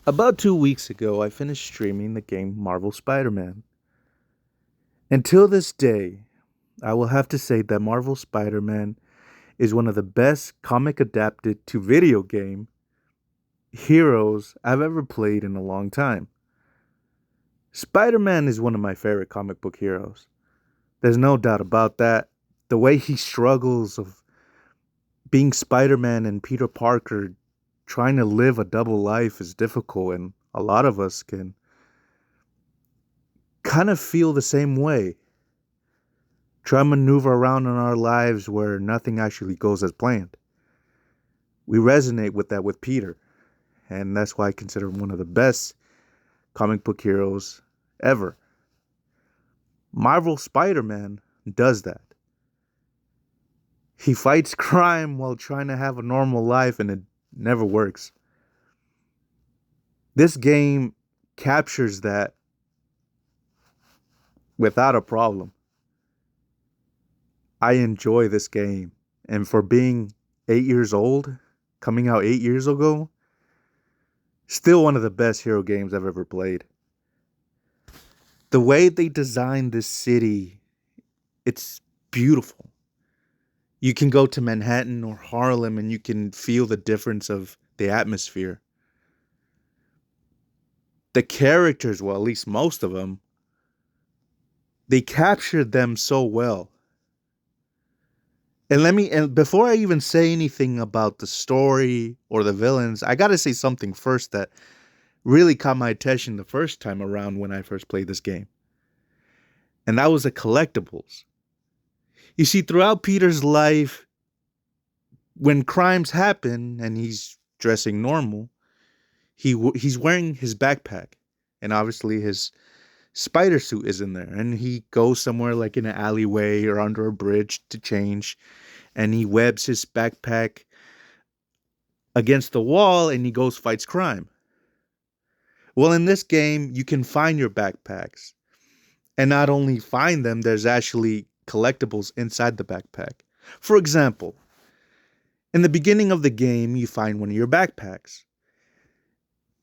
About 2 weeks ago, I finished streaming the game Marvel Spider-Man. Until this day, I will have to say that Marvel Spider-Man is one of the best comic adapted to video game heroes I've ever played in a long time. Spider-Man is one of my favorite comic book heroes. There's no doubt about that. The way he struggles of being Spider-Man and Peter Parker trying to live a double life is difficult, and a lot of us can kind of feel the same way. Try and maneuver around in our lives where nothing actually goes as planned. We resonate with that with Peter, and that's why I consider him one of the best comic book heroes ever. Marvel Spider-Man does that. He fights crime while trying to have a normal life, and it never works. This game captures that without a problem. I enjoy this game, and for being 8 years old, coming out 8 years ago, still one of the best hero games I've ever played. The way they designed this city, it's beautiful. You can go to Manhattan or Harlem and you can feel the difference of the atmosphere. The characters, well, at least most of them, they captured them so well. And before I even say anything about the story or the villains, I got to say something first that really caught my attention the first time around when I first played this game. And that was the collectibles. You see, throughout Peter's life, when crimes happen and he's dressing normal, he's wearing his backpack, and obviously his spider suit is in there. And he goes somewhere like in an alleyway or under a bridge to change, and he webs his backpack against the wall, and he goes fights crime. Well, in this game, you can find your backpacks, and not only find them, there's actually collectibles inside the backpack. For example, in the beginning of the game, you find one of your backpacks.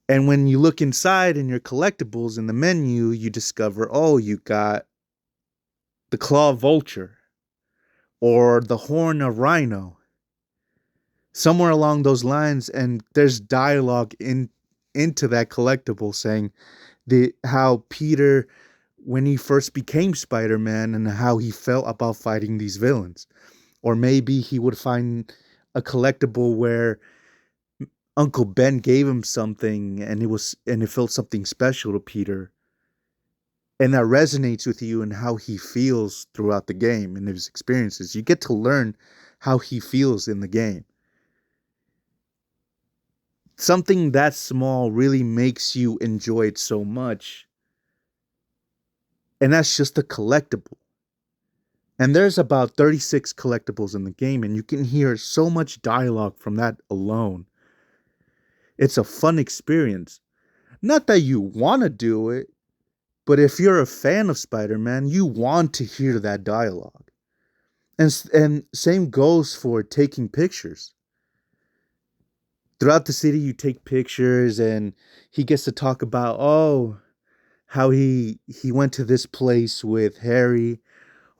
And when you look inside in your collectibles in the menu, you discover, oh, you got the claw vulture or the horn of rhino, somewhere along those lines. And there's dialogue into that collectible saying how Peter, when he first became Spider-Man, and how he felt about fighting these villains. Or maybe he would find a collectible where Uncle Ben gave him something and it felt something special to Peter. And that resonates with you and how he feels throughout the game and his experiences. You get to learn how he feels in the game. Something that small really makes you enjoy it so much. And that's just a collectible. And there's about 36 collectibles in the game, and you can hear so much dialogue from that alone. It's a fun experience. Not that you want to do it, but if you're a fan of Spider-Man, you want to hear that dialogue. And same goes for taking pictures. Throughout the city, you take pictures, and he gets to talk about, oh, how he went to this place with Harry,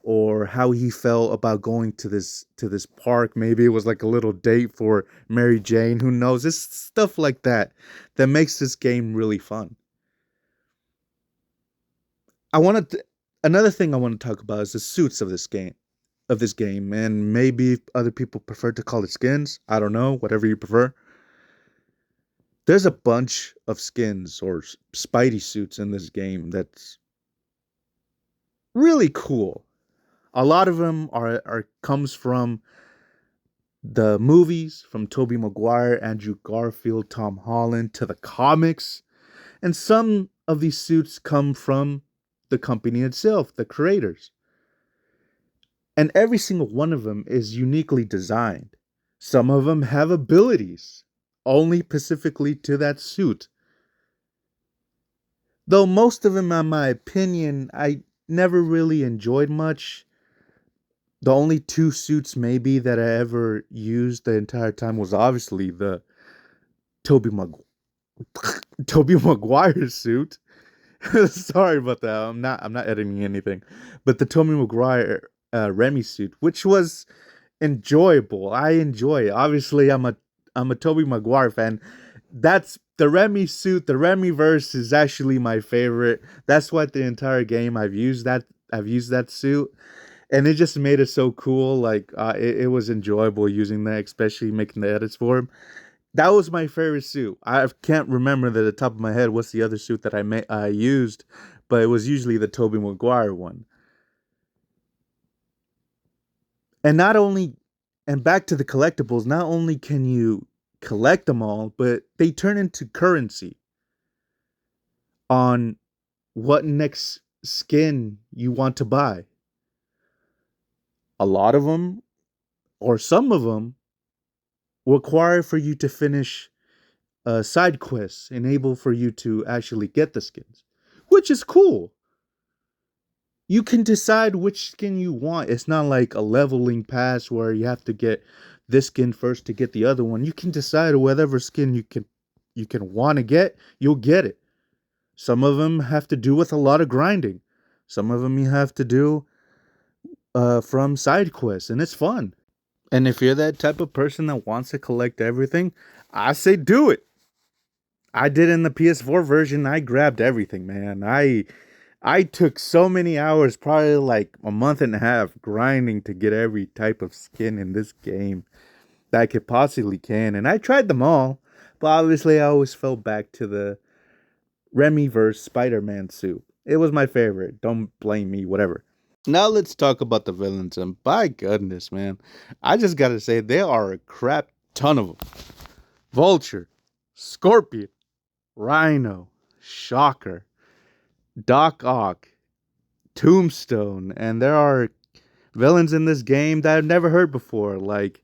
or how he felt about going to this park. Maybe it was like a little date for Mary Jane. Who knows? It's stuff like that that makes this game really fun. I wanted to, Another thing I want to talk about is the suits of this game, and maybe other people prefer to call it skins. I don't know, whatever you prefer. There's a bunch of skins or Spidey suits in this game that's really cool. A lot of them are comes from the movies, from Tobey Maguire, Andrew Garfield, Tom Holland, to the comics. And some of these suits come from the company itself, the creators. And every single one of them is uniquely designed. Some of them have abilities only specifically to that suit. Though most of them, in my opinion, I never really enjoyed much. The only two suits maybe that I ever used the entire time was obviously the Toby Maguire. Tobey Maguire's suit. Sorry about that. I'm not editing anything. But the Tobey Maguire Remy suit, which was enjoyable. I enjoy it. Obviously, I'm a Tobey Maguire fan. That's the Remy suit. The Remy verse is actually my favorite. That's what the entire game I've used that suit, and it just made it so cool. Like it was enjoyable using that, especially making the edits for him. That was my favorite suit. I can't remember at the top of my head what's the other suit that I used, but it was usually the Tobey Maguire one. And not only, and back to the collectibles, not only can you collect them all, but they turn into currency on what next skin you want to buy. A lot of them, or some of them, require for you to finish side quests, enable for you to actually get the skins, which is cool. You can decide which skin you want. It's not like a leveling pass where you have to get this skin first to get the other one. You can decide whatever skin you can want to get, you'll get it. Some of them have to do with a lot of grinding. Some of them you have to do from side quests, and it's fun. And if you're that type of person that wants to collect everything, I say do it. I did in the PS4 version. I grabbed everything, man. I took so many hours, probably like a month and a half, grinding to get every type of skin in this game that I could possibly can. And I tried them all, but obviously I always fell back to the Remy verse Spider-Man suit. It was my favorite. Don't blame me, whatever. Now let's talk about the villains, and by goodness, man, I just gotta say there are a crap ton of them. Vulture, Scorpion, Rhino, Shocker, Doc Ock, Tombstone, and there are villains in this game that I've never heard before, like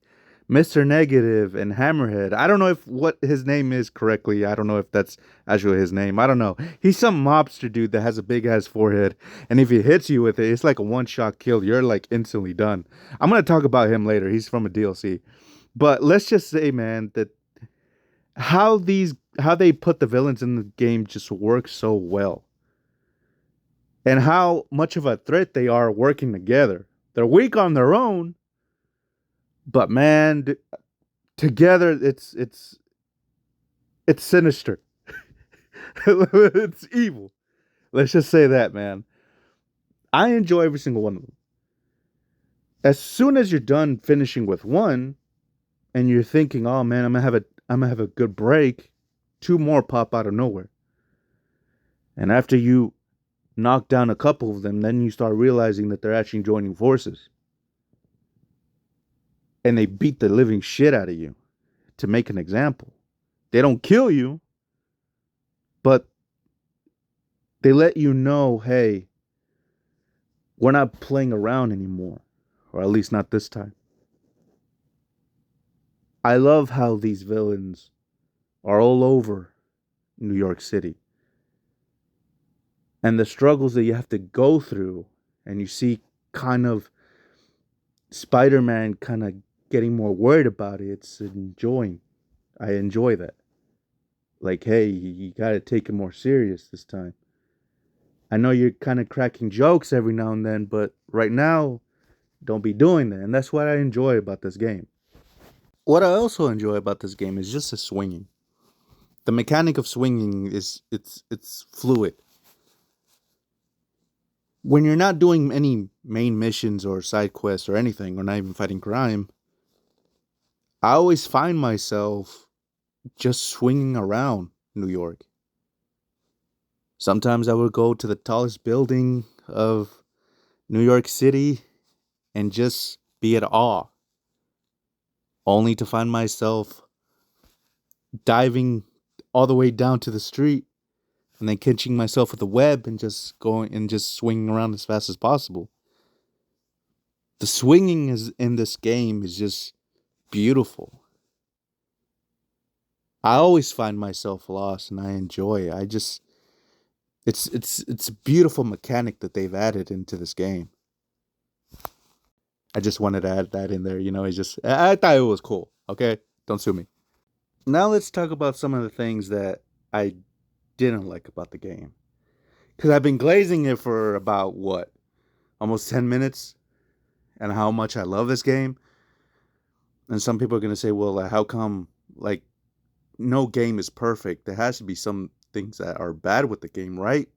Mr. Negative and Hammerhead. I don't know if what his name is correctly. I don't know if that's actually his name. I don't know. He's some mobster dude that has a big ass forehead, and if he hits you with it, it's like a one shot kill. You're like instantly done. I'm gonna talk about him later. He's from a DLC. But let's just say, man, that how they put the villains in the game just works so well, and how much of a threat they are working together. They're weak on their own, but man, together it's sinister. It's evil. Let's just say that, man. I enjoy every single one of them. As soon as you're done finishing with one, and you're thinking, "Oh man, I'm gonna have a good break," two more pop out of nowhere. And after you knock down a couple of them, then you start realizing that they're actually joining forces, and they beat the living shit out of you to make an example. They don't kill you, but they let you know, hey, we're not playing around anymore, or at least not this time. I love how these villains are all over New York City, and the struggles that you have to go through, and you see kind of Spider-Man kind of getting more worried about it. It's enjoying. I enjoy that. Like, hey, you got to take it more serious this time. I know you're kind of cracking jokes every now and then, but right now, don't be doing that. And that's what I enjoy about this game. What I also enjoy about this game is just the swinging. The mechanic of swinging is it's fluid. When you're not doing any main missions or side quests or anything, or not even fighting crime, I always find myself just swinging around New York. Sometimes I would go to the tallest building of New York City and just be at awe, only to find myself diving all the way down to the street and then catching myself with a web and just going and just swinging around as fast as possible. The swinging is in this game is just beautiful. I always find myself lost and I enjoy it. It's a beautiful mechanic that they've added into this game. I just wanted to add that in there. It's just I thought it was cool. Okay, don't sue me. Now let's talk about some of the things that I didn't like about the game. Because I've been glazing it for about what? Almost 10 minutes, and how much I love this game. And some people are going to say, well, how come, like, no game is perfect? There has to be some things that are bad with the game, right?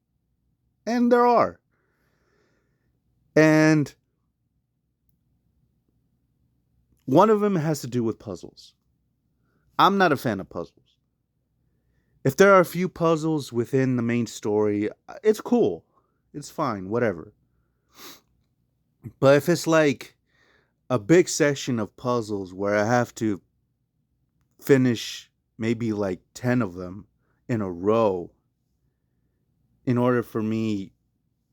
And there are. And one of them has to do with puzzles. I'm not a fan of puzzles. If there are a few puzzles within the main story, it's cool. It's fine, whatever. But if it's like a big session of puzzles where I have to finish maybe like 10 of them in a row in order for me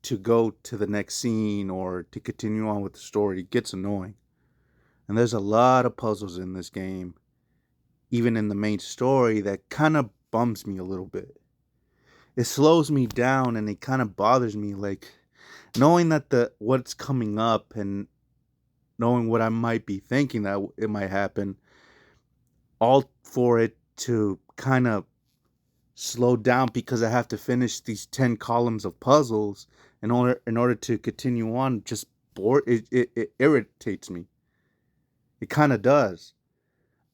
to go to the next scene or to continue on with the story, it gets annoying. And there's a lot of puzzles in this game, even in the main story, that kind of bums me a little bit. It slows me down and it kind of bothers me, like knowing that the what's coming up and knowing what I might be thinking that it might happen, all for it to kind of slow down because I have to finish these 10 columns of puzzles in order to continue on. Just it irritates me. It kind of does.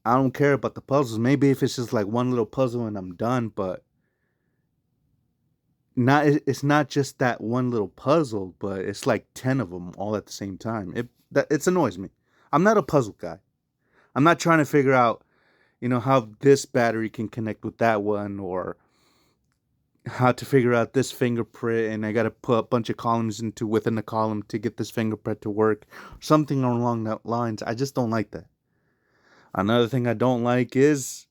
I don't care about the puzzles. Maybe if it's just like one little puzzle and I'm done, but it's not just that one little puzzle, but it's like 10 of them all at the same time. It annoys me. I'm not a puzzle guy. I'm not trying to figure out, how this battery can connect with that one, or how to figure out this fingerprint, and I got to put a bunch of columns into within the column to get this fingerprint to work. Something along that lines. I just don't like that. Another thing I don't like is,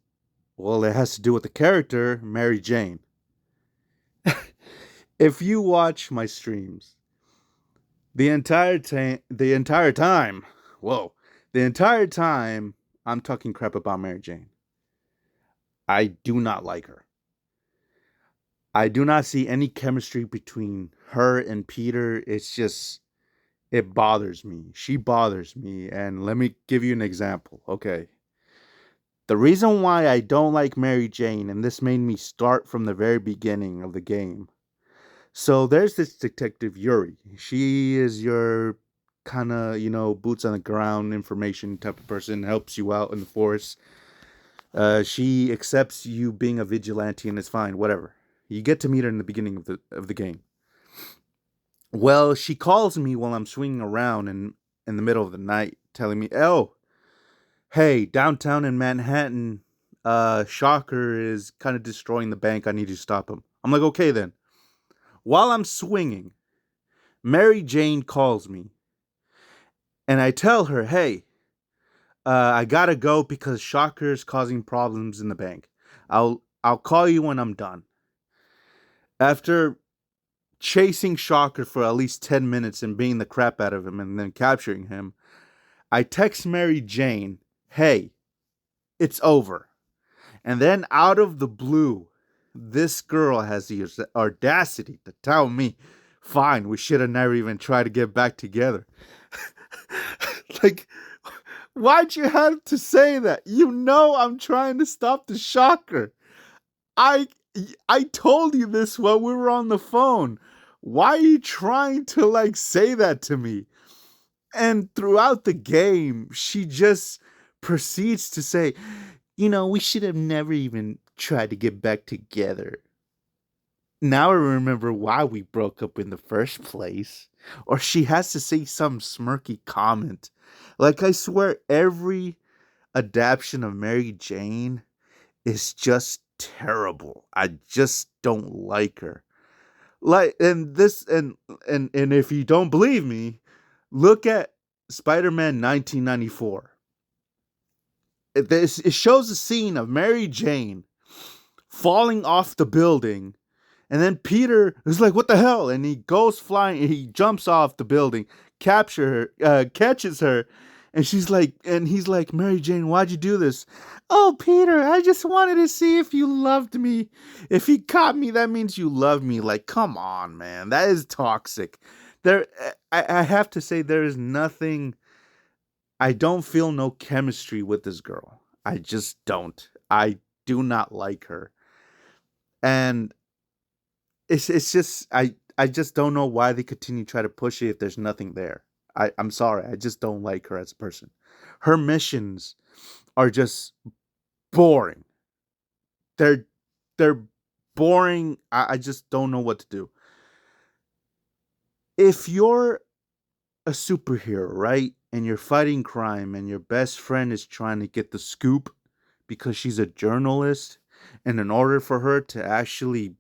well, it has to do with the character, Mary Jane. If you watch my streams, the entire time, whoa, the entire time I'm talking crap about Mary Jane. I do not like her. I do not see any chemistry between her and Peter. It bothers me. She bothers me. And let me give you an example. Okay. The reason why I don't like Mary Jane, and this made me start from the very beginning of the game. So there's this detective Yuri. She is your kind of, boots on the ground information type of person, helps you out in the forest. She accepts you being a vigilante and it's fine, whatever. You get to meet her in the beginning of the game. Well, she calls me while I'm swinging around in the middle of the night, telling me, "Oh, hey, downtown in Manhattan, Shocker is kind of destroying the bank. I need you to stop him." I'm like, "Okay then." While I'm swinging, Mary Jane calls me, and I tell her, "Hey, I gotta go because Shocker is causing problems in the bank. I'll call you when I'm done." After chasing Shocker for at least 10 minutes and beating the crap out of him and then capturing him, I text Mary Jane, "Hey, it's over." And then out of the blue, this girl has the audacity to tell me, "Fine, we should have never even tried to get back together." Like, why'd you have to say that? I'm trying to stop the Shocker. I I told you this while we were on the phone. Why are you trying to like say that to me? And throughout the game, she just proceeds to say, "We should have never even tried to get back together. Now I remember why we broke up in the first place." Or she has to say some smirky comment. Like, I swear, every adaptation of Mary Jane is just terrible. I just don't like her. Like, and this and if you don't believe me, look at Spider-Man 1994. It shows a scene of Mary Jane falling off the building, and then Peter is like, "What the hell?" And he goes flying, he jumps off the building, catches her, and he's like, "Mary Jane, why'd you do this?" "Oh, Peter, I just wanted to see if you loved me. If you caught me, that means you love me." Like, come on, man. That is toxic. I have to say, there is nothing. I don't feel no chemistry with this girl. I just don't. I do not like her. And it's just I just don't know why they continue to try to push it if there's nothing there. I'm sorry, I just don't like her as a person. Her missions are just boring. They're they're boring. I just don't know what to do. If you're a superhero, right? And you're fighting crime and your best friend is trying to get the scoop because she's a journalist, and in order for her to actually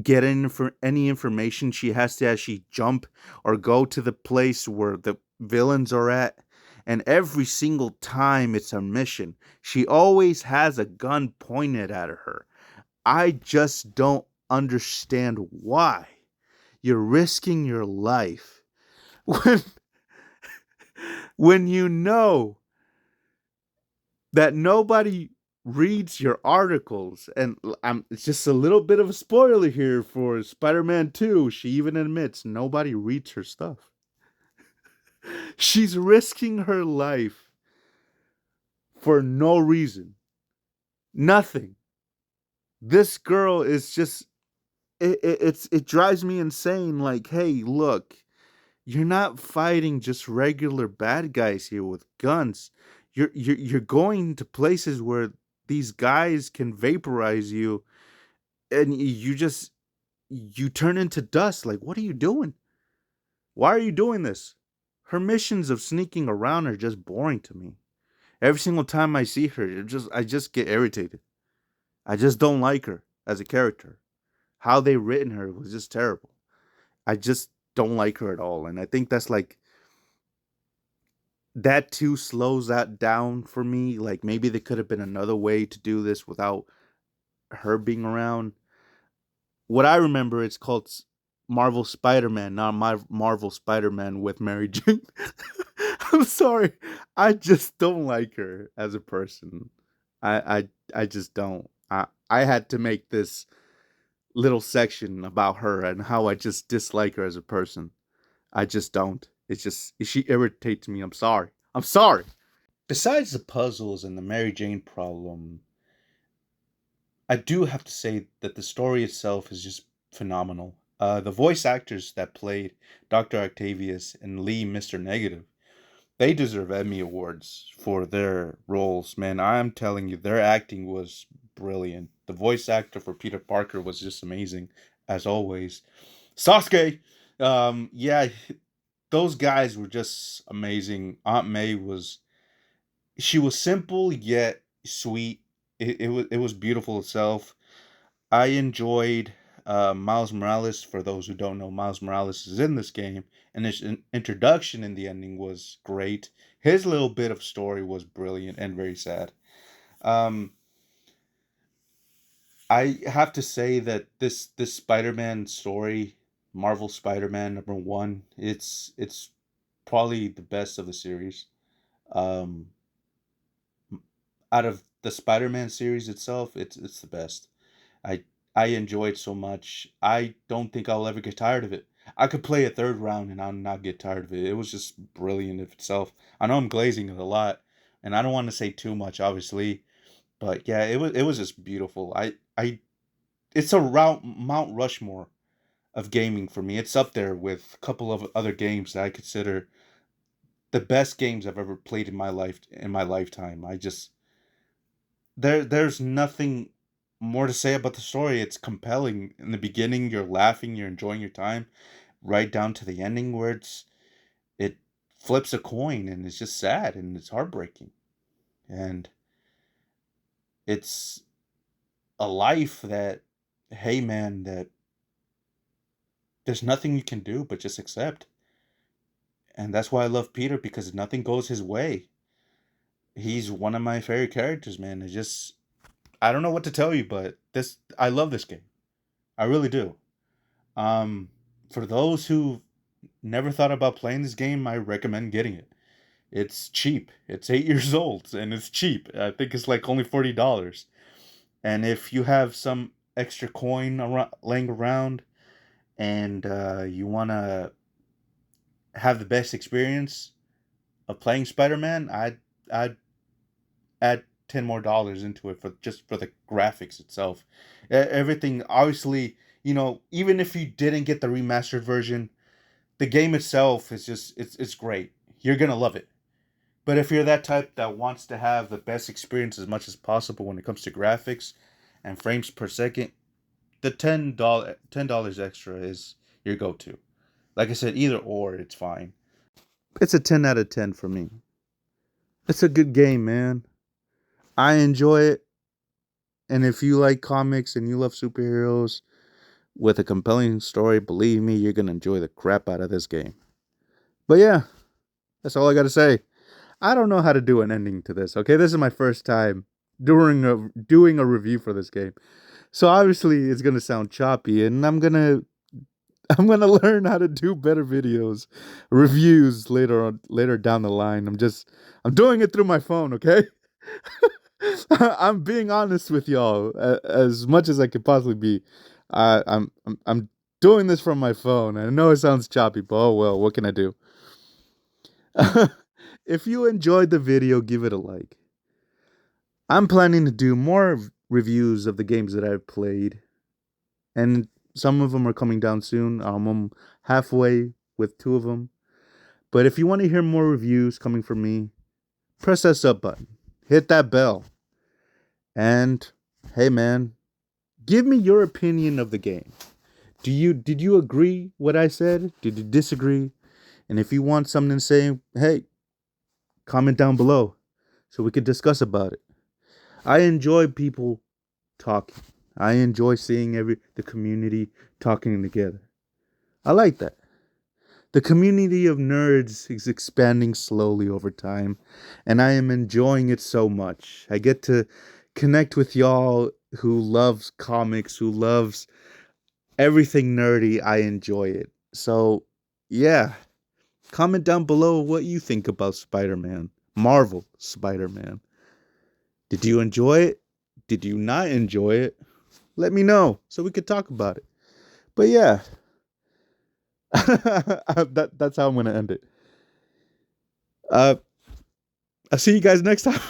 get in for any information, she has to actually jump or go to the place where the villains are at. And every single time it's a mission, she always has a gun pointed at her. I just don't understand why you're risking your life when you know that nobody reads your articles. And it's just a little bit of a spoiler here for Spider-Man 2. She even admits nobody reads her stuff. She's risking her life for no reason. Nothing. This girl is just it drives me insane. Like, hey, look, you're not fighting just regular bad guys here with guns. You're going to places where these guys can vaporize you, and you turn into dust. Like, what are you doing? Why are you doing this? Her missions of sneaking around are just boring to me. Every single time I see her, I just get irritated. I just don't like her as a character. How they written her was just terrible. I just don't like her at all, and I think that's like that too slows that down for me. Like maybe there could have been another way to do this without her being around. What I remember, it's called Marvel Spider-Man, not my Marvel Spider-Man with Mary Jane. I'm sorry, I just don't like her as a person. I just don't. I had to make this little section about her and how I just dislike her as a person. I just don't. It's just she irritates me. I'm sorry. I'm sorry. Besides the puzzles and the Mary Jane problem, I do have to say that the story itself is just phenomenal. The voice actors that played Dr. Octavius and Lee Mr. Negative, they deserve Emmy Awards for their roles, man. I'm telling you, their acting was brilliant. The voice actor for Peter Parker was just amazing, as always. Sasuke, yeah, those guys were just amazing. Aunt May was she was simple yet sweet. It was beautiful itself. I enjoyed Miles Morales. For those who don't know, Miles Morales is in this game, and his introduction in the ending was great. His little bit of story was brilliant and very sad. Um, I have to say that this Spider-Man story, Marvel Spider-Man #1, it's probably the best of the series. Um, Out of the Spider-Man series itself, it's the best. I I enjoy it so much. I don't think I'll ever get tired of it. I could play a third round and I'll not get tired of it. It was just brilliant of itself. I know I'm glazing it a lot, and I don't want to say too much, obviously, but yeah, it was just beautiful. I it's a Mount Rushmore of gaming for me. It's up there with a couple of other games that I consider the best games I've ever played in my lifetime. I just there's nothing more to say about the story. It's compelling. In the beginning, you're laughing, you're enjoying your time, right down to the ending where it flips a coin and it's just sad and it's heartbreaking. And it's a life that, hey man, that there's nothing you can do but just accept. And that's why I love Peter, because nothing goes his way. He's one of my favorite characters, man. It's just I don't know what to tell you, but this I love this game. I really do. Um, for those who never thought about playing this game, I recommend getting it. It's cheap. It's 8 years old and it's cheap. I think it's like only $40. And if you have some extra coin laying around and you want to have the best experience of playing Spider-Man, I'd add $10 more into it for just for the graphics itself. Everything, obviously, Even if you didn't get the remastered version, the game itself is just it's great. You're gonna love it. But if you're that type that wants to have the best experience as much as possible when it comes to graphics and frames per second, the $10 extra is your go-to. Like I said, either or, it's fine. It's a 10 out of 10 for me. It's a good game, man. I enjoy it. And if you like comics and you love superheroes with a compelling story, believe me, you're going to enjoy the crap out of this game. But yeah, that's all I got to say. I don't know how to do an ending to this. Okay, this is my first time doing a review for this game. So obviously it's going to sound choppy, and I'm gonna learn how to do better reviews later down the line. I'm doing it through my phone, okay? I'm being honest with y'all as much as I could possibly be. I'm doing this from my phone. I know it sounds choppy, but oh well, what can I do? If you enjoyed the video, give it a like. I'm planning to do more reviews of the games that I've played, and some of them are coming down soon. I'm halfway with two of them. But if you want to hear more reviews coming from me, press that sub button, hit that bell, and hey, man, give me your opinion of the game. Did you agree what I said? Did you disagree? And if you want something to say, hey, comment down below so we could discuss about it. I enjoy people talking. I enjoy seeing the community talking together. I like that. The community of nerds is expanding slowly over time, and I am enjoying it so much. I get to connect with y'all who loves comics, who loves everything nerdy. I enjoy it. So, yeah. Comment down below what you think about Spider-Man. Marvel Spider-Man. Did you enjoy it? Did you not enjoy it? Let me know so we could talk about it. But yeah, that's how I'm gonna end it. I'll see you guys next time.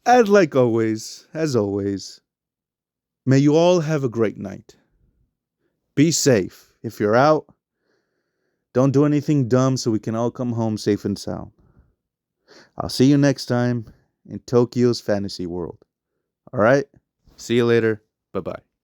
And like always, as always, may you all have a great night. Be safe. If you're out, don't do anything dumb so we can all come home safe and sound. I'll see you next time in Tokyo's fantasy world. All right? See you later. Bye bye.